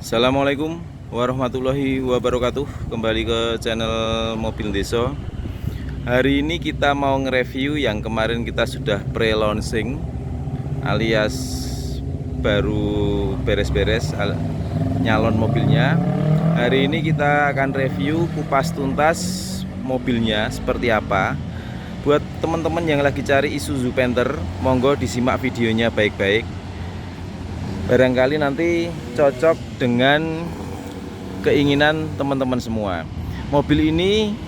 Assalamualaikum warahmatullahi wabarakatuh. Kembali ke channel Mobil Desa. Hari ini kita mau nge-review yang kemarin kita sudah pre-launching, alias baru beres-beres nyalon mobilnya. Hari ini kita akan review kupas tuntas mobilnya seperti apa. Buat teman-teman yang lagi cari Isuzu Panther, monggo disimak videonya baik-baik. Barangkali nanti cocok dengan keinginan teman-teman semua. Mobil ini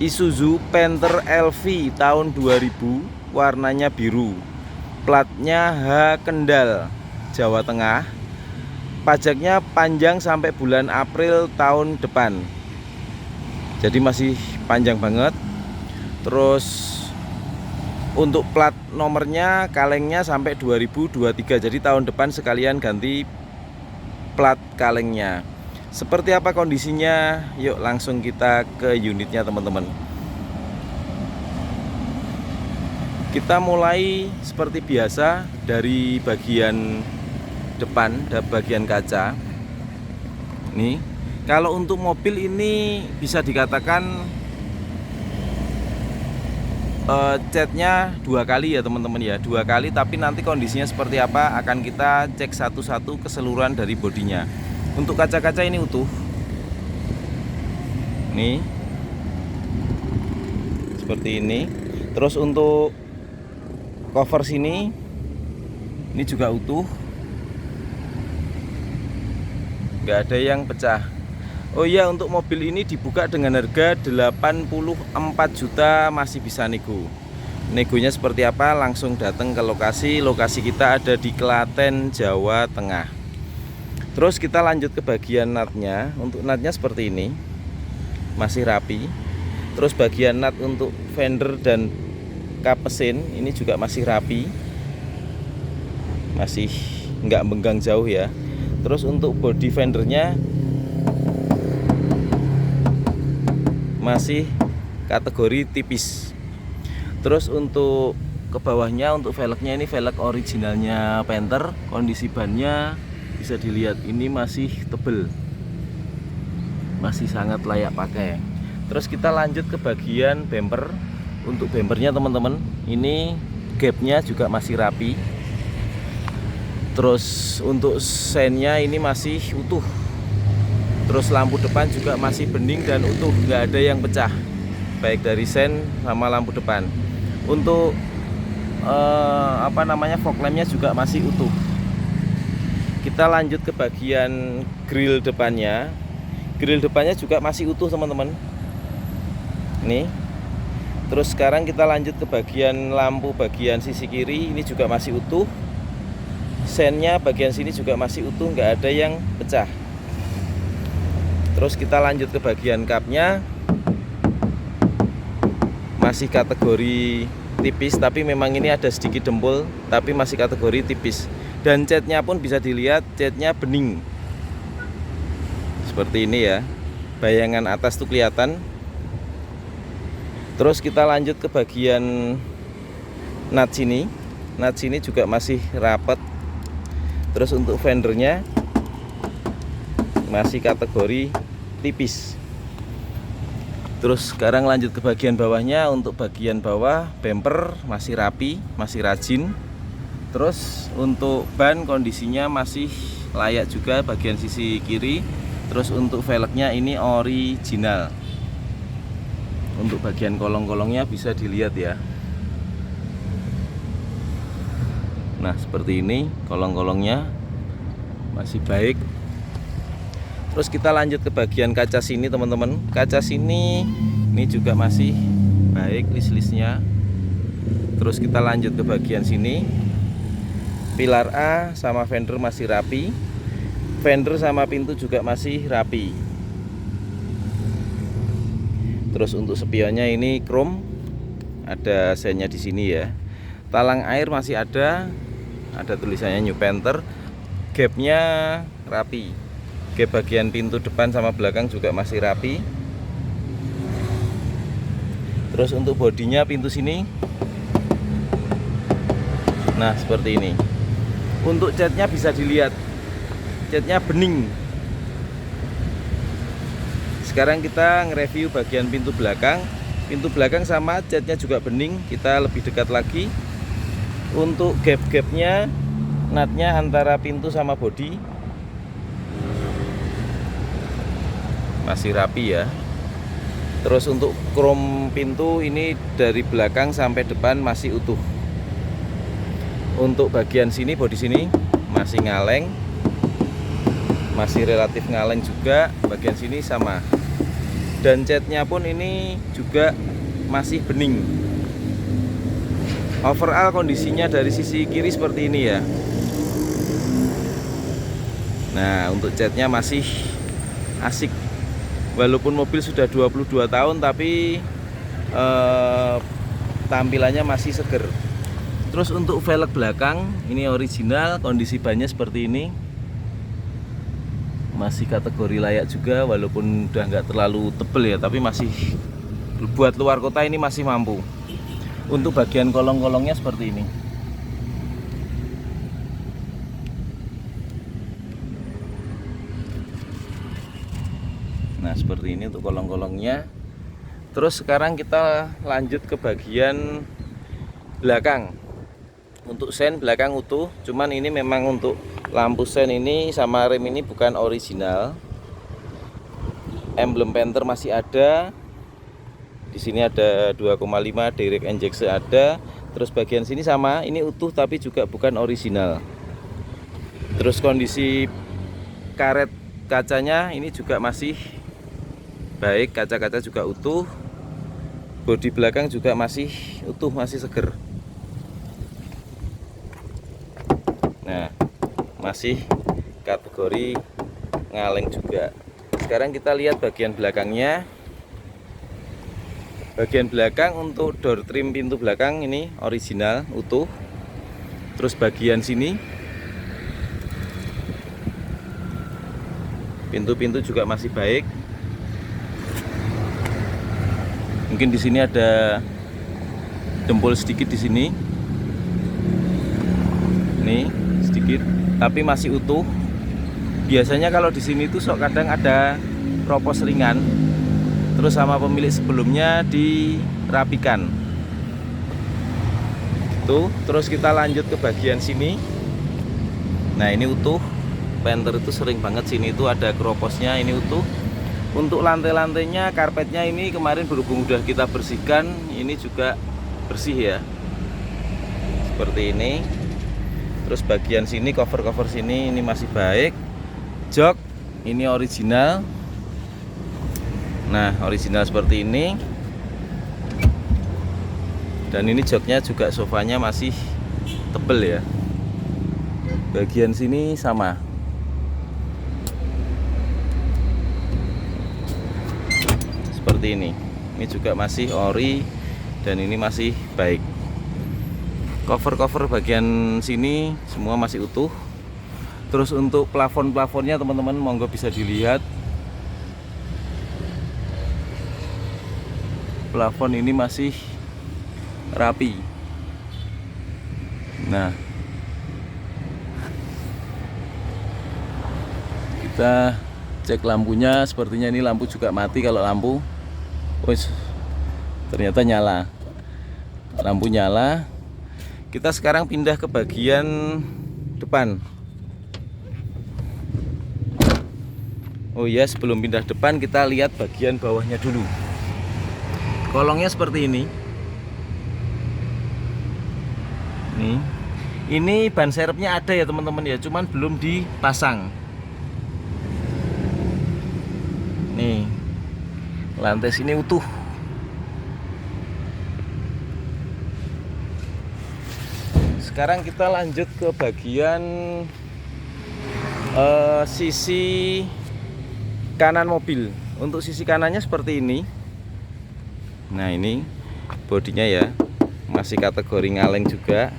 Isuzu Panther LV tahun 2000, warnanya biru, platnya H Kendal, Jawa Tengah. Pajaknya panjang sampai bulan April tahun depan, jadi masih panjang banget. Terus untuk plat nomornya, kalengnya sampai 2023. Jadi tahun depan sekalian ganti plat kalengnya. Seperti apa kondisinya? Yuk langsung kita ke unitnya teman-teman. Kita mulai seperti biasa dari bagian depan, bagian kaca. Nih, kalau untuk mobil ini bisa dikatakan catnya 2 kali ya teman-teman ya, 2 kali, tapi nanti kondisinya seperti apa akan kita cek satu-satu keseluruhan dari bodinya. Untuk kaca-kaca ini utuh nih, seperti ini. Terus untuk cover sini ini juga utuh, nggak ada yang pecah. Oh iya, untuk mobil ini dibuka dengan harga 84 juta, masih bisa nego. Negonya seperti apa? Langsung datang ke lokasi. Lokasi kita ada di Klaten, Jawa Tengah. Terus kita lanjut ke bagian natnya. Untuk natnya seperti ini, masih rapi. Terus bagian nat untuk fender dan kap mesin ini juga masih rapi, masih nggak benggang jauh ya. Terus untuk body fendernya masih kategori tipis. Terus untuk ke bawahnya, untuk velgnya ini velg originalnya Panther. Kondisi bannya bisa dilihat ini masih tebel, masih sangat layak pakai. Terus kita lanjut ke bagian bumper. Untuk bumpernya teman-teman, ini gapnya juga masih rapi. Terus untuk sennya ini masih utuh. Terus lampu depan juga masih bening dan utuh, nggak ada yang pecah, baik dari sen sama lampu depan. Untuk fog lampnya juga masih utuh. Kita lanjut ke bagian grill depannya. Grill depannya juga masih utuh teman-teman. Nih. Terus sekarang kita lanjut ke bagian lampu bagian sisi kiri, ini juga masih utuh. Sennya bagian sini juga masih utuh, nggak ada yang pecah. Terus kita lanjut ke bagian kapnya, masih kategori tipis, tapi memang ini ada sedikit dempul, tapi masih kategori tipis. Dan catnya pun bisa dilihat, catnya bening seperti ini ya, bayangan atas tuh kelihatan. Terus kita lanjut ke bagian nut sini. Nut sini juga masih rapat. Terus untuk fendernya masih kategori tipis. Terus sekarang lanjut ke bagian bawahnya. Untuk bagian bawah bumper masih rapi, masih rajin. Terus untuk ban kondisinya masih layak juga bagian sisi kiri. Terus untuk velgnya ini original. Untuk bagian kolong-kolongnya bisa dilihat ya. Nah seperti ini, kolong-kolongnya masih baik. Terus kita lanjut ke bagian kaca sini teman-teman. Kaca sini ini juga masih baik list-listnya. Terus kita lanjut ke bagian sini. Pilar A sama fender masih rapi. Fender sama pintu juga masih rapi. Terus untuk spionnya ini chrome, ada sennya di sini ya. Talang air masih ada tulisannya New Panther. Gapnya rapi. Gap bagian pintu depan sama belakang juga masih rapi. Terus untuk bodinya pintu sini, nah seperti ini. Untuk catnya bisa dilihat, catnya bening, sekarang kita nge-review bagian pintu belakang. Pintu belakang sama, catnya juga bening. Kita lebih dekat lagi. Untuk gap-gapnya, natnya antara pintu sama bodi masih rapi ya. Terus untuk krom pintu ini dari belakang sampai depan masih utuh. Untuk bagian sini, bodi sini masih ngaleng, masih relatif ngaleng juga. Bagian sini sama. Dan catnya pun ini juga masih bening. Overall kondisinya dari sisi kiri seperti ini ya. Nah, untuk catnya masih asik. Walaupun mobil sudah 22 tahun tapi tampilannya masih seger. Terus untuk velg belakang ini original, kondisi bannya seperti ini. Masih kategori layak juga walaupun udah nggak terlalu tebel ya, tapi masih buat luar kota ini masih mampu. Untuk bagian kolong-kolongnya seperti ini. Nah, seperti ini untuk kolong-kolongnya. Terus sekarang kita lanjut ke bagian belakang. Untuk sen belakang utuh, cuman ini memang untuk lampu sen ini sama rem ini bukan original. Emblem Panther masih ada. Di sini ada 2,5 direct injection ada. Terus bagian sini sama, ini utuh tapi juga bukan original. Terus kondisi karet kacanya ini juga masih baik, kaca-kaca juga utuh. Bodi belakang juga masih utuh, masih seger. Nah, masih kategori ngaleng juga. Sekarang kita lihat bagian belakangnya. Bagian belakang untuk door trim pintu belakang ini original, utuh. Terus bagian sini pintu-pintu juga masih baik. Mungkin di sini ada dempul sedikit di sini. Nih, sedikit, tapi masih utuh. Biasanya kalau di sini tuh sok kadang ada kropos ringan. Terus sama pemilik sebelumnya dirapikan. Tuh, terus kita lanjut ke bagian sini. Nah, ini utuh. Panther itu sering banget sini itu ada kroposnya, ini utuh. Untuk lantai-lantainya, karpetnya ini kemarin berhubung udah kita bersihkan, ini juga bersih ya. Seperti ini. Terus bagian sini, cover-cover sini ini masih baik. Jok ini original. Nah, original seperti ini. Dan ini joknya juga, sofanya masih tebel ya. Bagian sini sama. Seperti ini juga masih ori dan ini masih baik. Cover-cover bagian sini semua masih utuh. Terus untuk plafon-plafonnya teman-teman monggo bisa dilihat. Plafon ini masih rapi. Nah, kita cek lampunya, sepertinya ini lampu juga mati. Kalau lampu ternyata nyala, lampu nyala. Kita sekarang pindah ke bagian depan. Oh ya, sebelum pindah depan kita lihat bagian bawahnya dulu. Kolongnya seperti ini. Nih, ini ban serepnya ada ya teman-teman ya, cuman belum dipasang. Nih, lantai sini utuh. Sekarang kita lanjut ke bagian sisi kanan mobil. Untuk sisi kanannya seperti ini. Nah, ini bodinya ya masih kategori ngaleng juga.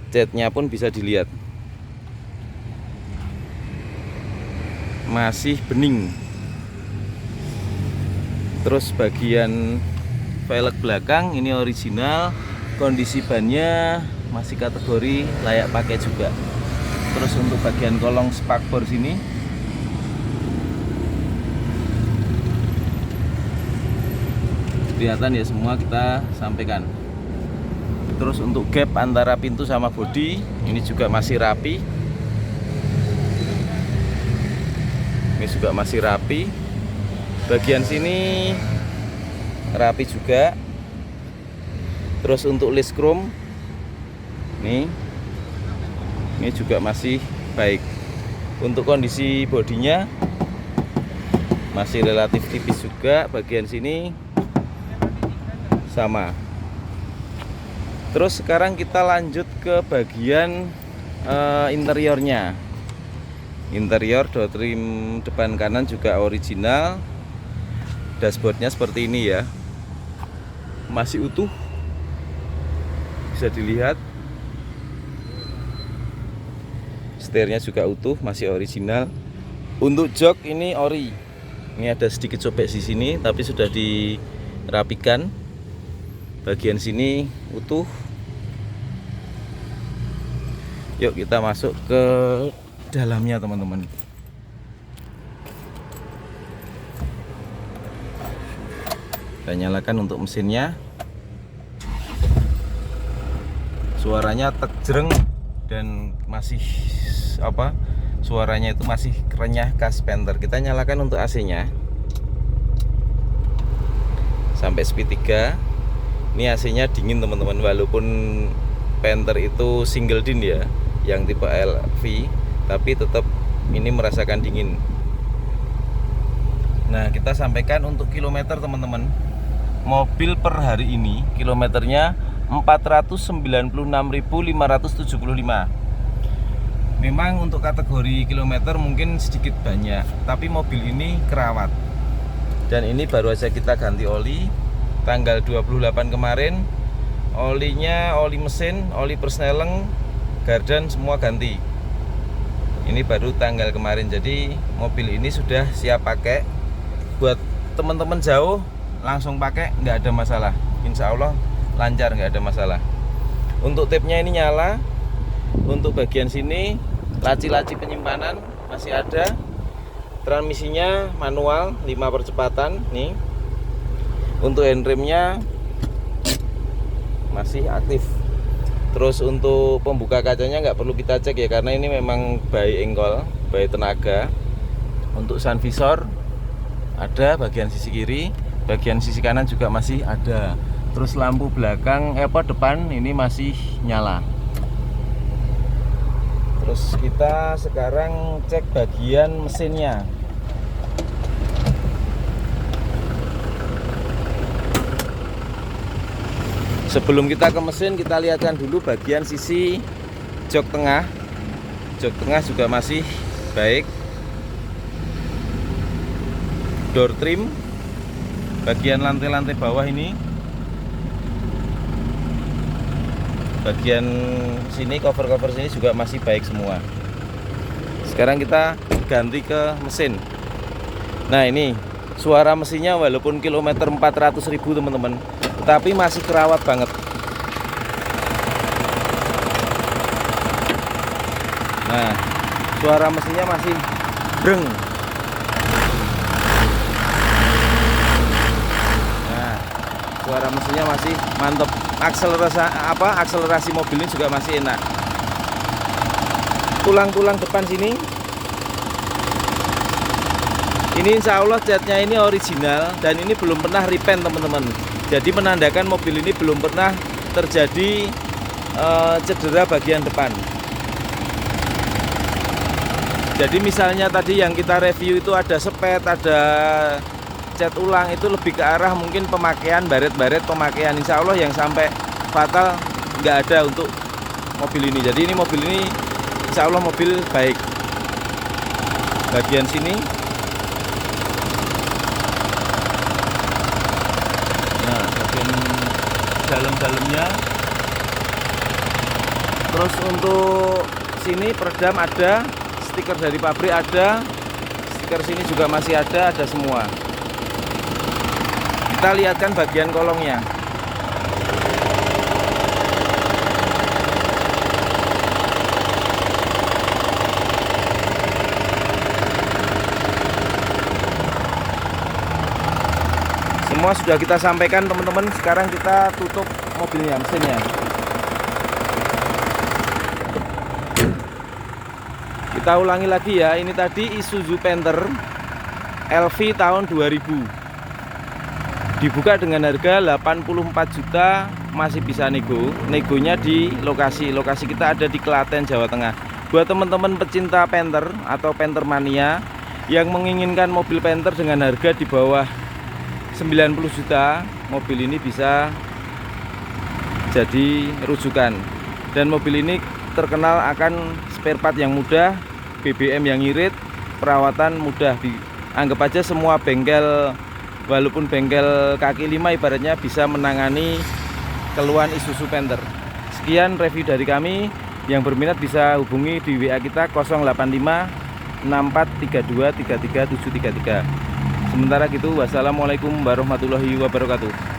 Catnya pun bisa dilihat masih bening. Terus bagian velg belakang ini original, kondisi bannya masih kategori layak pakai juga. Terus untuk bagian kolong spakbor sini kelihatan ya, semua kita sampaikan. Terus untuk gap antara pintu sama bodi ini juga masih rapi. Ini juga masih rapi. Bagian sini rapi juga. Terus untuk list chrome ini juga masih baik. Untuk kondisi bodinya masih relatif tipis juga. Bagian sini sama. Terus sekarang kita lanjut ke bagian interiornya. Interior door trim depan kanan juga original. Dashboardnya seperti ini ya, masih utuh, bisa dilihat. Setirnya juga utuh, masih original. Untuk jok ini ori. Ini ada sedikit sobek di sini, tapi sudah dirapikan. Bagian sini utuh. Yuk kita masuk ke dalamnya teman-teman. Kita nyalakan untuk mesinnya. Suaranya tekjreng dan masih suaranya itu masih renyah khas Panther. Kita nyalakan untuk AC-nya sampai speed 3. Ini AC-nya dingin teman-teman, walaupun Panther itu single din ya, yang tipe LV, tapi tetap ini merasakan dingin. Nah, kita sampaikan untuk kilometer teman-teman. Mobil per hari ini kilometernya 496.575. Memang untuk kategori kilometer mungkin sedikit banyak, tapi mobil ini kerawat. Dan ini baru aja kita ganti oli tanggal 28 kemarin. Olinya, oli mesin, oli persneleng, gardan semua ganti. Ini baru tanggal kemarin. Jadi mobil ini sudah siap pakai. Buat teman-teman jauh langsung pakai, nggak ada masalah. Insya Allah lancar, nggak ada masalah. Untuk tapnya ini nyala. Untuk bagian sini laci-laci penyimpanan masih ada. Transmisinya manual 5 percepatan nih. Untuk handremnya masih aktif. Terus untuk pembuka kacanya nggak perlu kita cek ya, karena ini memang by angle, by tenaga. Untuk sun visor ada bagian sisi kiri, bagian sisi kanan juga masih ada. Terus lampu belakang depan ini masih nyala. Terus kita sekarang cek bagian mesinnya. Sebelum kita ke mesin, kita lihatkan dulu bagian sisi jok tengah. Jok tengah juga masih baik. Door trim, bagian lantai-lantai bawah ini, bagian sini, cover-cover sini juga masih baik semua. Sekarang kita ganti ke mesin. Nah, ini suara mesinnya walaupun kilometer 400.000 teman-teman, tetapi masih kerawat banget. Nah, suara mesinnya masih breng. Nah, suara mesinnya masih mantap. Akselerasi mobil ini juga masih enak. Tulang-tulang depan sini ini insya Allah catnya ini original dan ini belum pernah repaint teman-teman. Jadi menandakan mobil ini belum pernah terjadi cedera bagian depan. Jadi misalnya tadi yang kita review itu ada sepet, ada cat ulang, itu lebih ke arah mungkin pemakaian, baret-baret pemakaian. Insya Allah yang sampai fatal nggak ada untuk mobil ini. Jadi ini mobil ini insya Allah mobil baik. Bagian sini, nah bagian dalam-dalamnya. Terus untuk sini peredam ada, stiker dari pabrik ada, stiker sini juga masih ada semua. Kita lihatkan bagian kolongnya. Semua sudah kita sampaikan teman-teman. Sekarang kita tutup mobilnya, mesinnya. Kita ulangi lagi ya. Ini tadi Isuzu Panther LV tahun 2000. Dibuka dengan harga 84 juta, masih bisa negonya di lokasi kita ada di Klaten, Jawa Tengah. Buat teman-teman pecinta Panther atau Panther mania yang menginginkan mobil Panther dengan harga di bawah 90 juta, mobil ini bisa jadi rujukan. Dan mobil ini terkenal akan spare part yang mudah, BBM yang irit, perawatan mudah. Anggap aja semua bengkel, walaupun bengkel kaki lima ibaratnya bisa menangani keluhan Isuzu Panther. Sekian review dari kami. Yang berminat bisa hubungi di WA kita 085 6432 33733. Sementara gitu, wassalamualaikum warahmatullahi wabarakatuh.